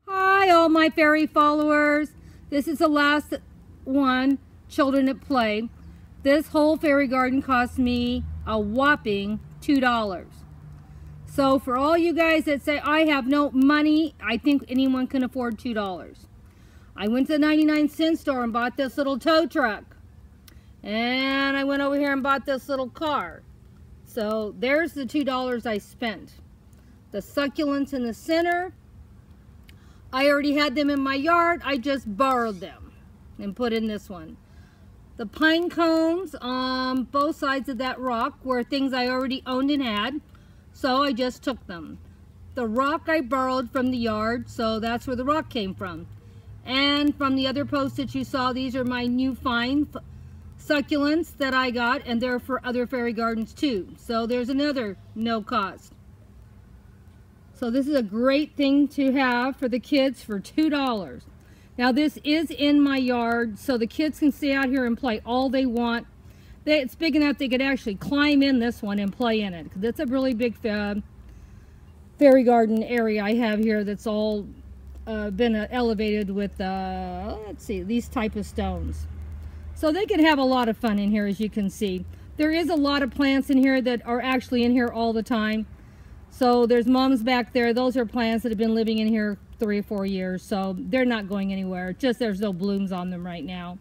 Hi, all my fairy followers. This is the last one, Children at Play. This whole fairy garden cost me a whopping $2. So for all you guys that say, I have no money, I think anyone can afford $2. I went to the 99-cent store and bought this little tow truck. And I went over here and bought this little car. So there's the $2 I spent. The succulents in the center, I already had them in my yard. I just borrowed them and put in this one. The pine cones on both sides of that rock were things I already owned and had, so I just took them. The rock I borrowed from the yard, so that's where the rock came from. And from the other posts that you saw, these are my new fine succulents that I got, and they're for other fairy gardens too. So there's another no cost. So this is a great thing to have for the kids for $2. Now this is in my yard, so the kids can stay out here and play all they want. It's big enough they could actually climb in this one and play in it, because it's a really big fairy garden area I have here that's all been elevated with, let's see, these type of stones. So they can have a lot of fun in here, as you can see. There is a lot of plants in here that are actually in here all the time. So there's mums back there. Those are plants that have been living in here 3 or 4 years. So they're not going anywhere. Just there's no blooms on them right now.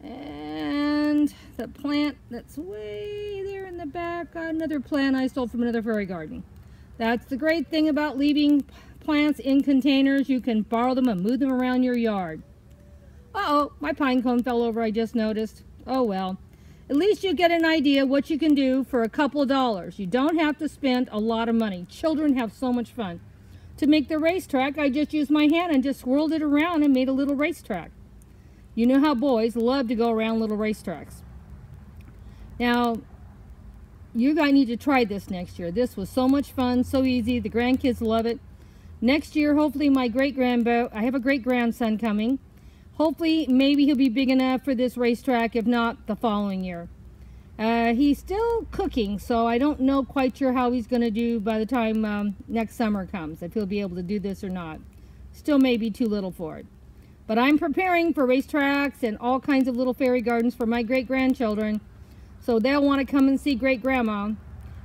And the plant that's way there in the back, another plant I stole from another fairy garden. That's the great thing about leaving plants in containers. You can borrow them and move them around your yard. Uh-oh, my pine cone fell over, I just noticed. Oh well. At least you get an idea what you can do for a couple of dollars. You don't have to spend a lot of money. Children have so much fun. To make the racetrack, I just used my hand and just swirled it around and made a little racetrack. You know how boys love to go around little racetracks. Now, you guys need to try this next year. This was so much fun, so easy. The grandkids love it. Next year, hopefully I have a great-grandson coming. Hopefully, maybe he'll be big enough for this racetrack, if not the following year. He's still cooking, so I don't know quite sure how he's going to do by the time next summer comes, if he'll be able to do this or not. Still may be too little for it. But I'm preparing for racetracks and all kinds of little fairy gardens for my great-grandchildren, so they'll want to come and see great-grandma.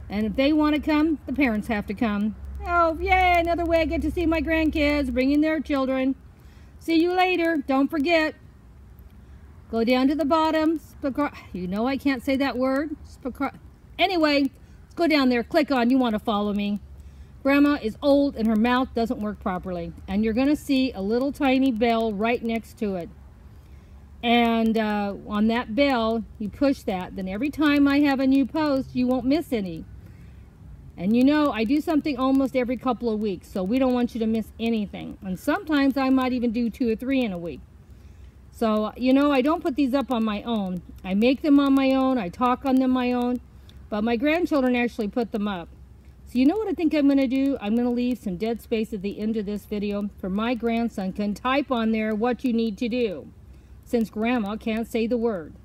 And if they want to come, the parents have to come. Oh, yay, another way I get to see my grandkids, bringing their children. See you later. Don't forget. Go down to the bottom. You know I can't say that word. Anyway, let's go down there. Click on you want to follow me. Grandma is old and her mouth doesn't work properly. And you're going to see a little tiny bell right next to it. And on that bell, you push that. Then every time I have a new post, you won't miss any. And you know, I do something almost every couple of weeks, so we don't want you to miss anything. And sometimes I might even do 2 or 3 in a week. So, you know, I don't put these up on my own. I make them on my own, I talk on them my own, but my grandchildren actually put them up. So you know what I think I'm going to do? I'm going to leave some dead space at the end of this video for my grandson can type on there what you need to do, since Grandma can't say the word.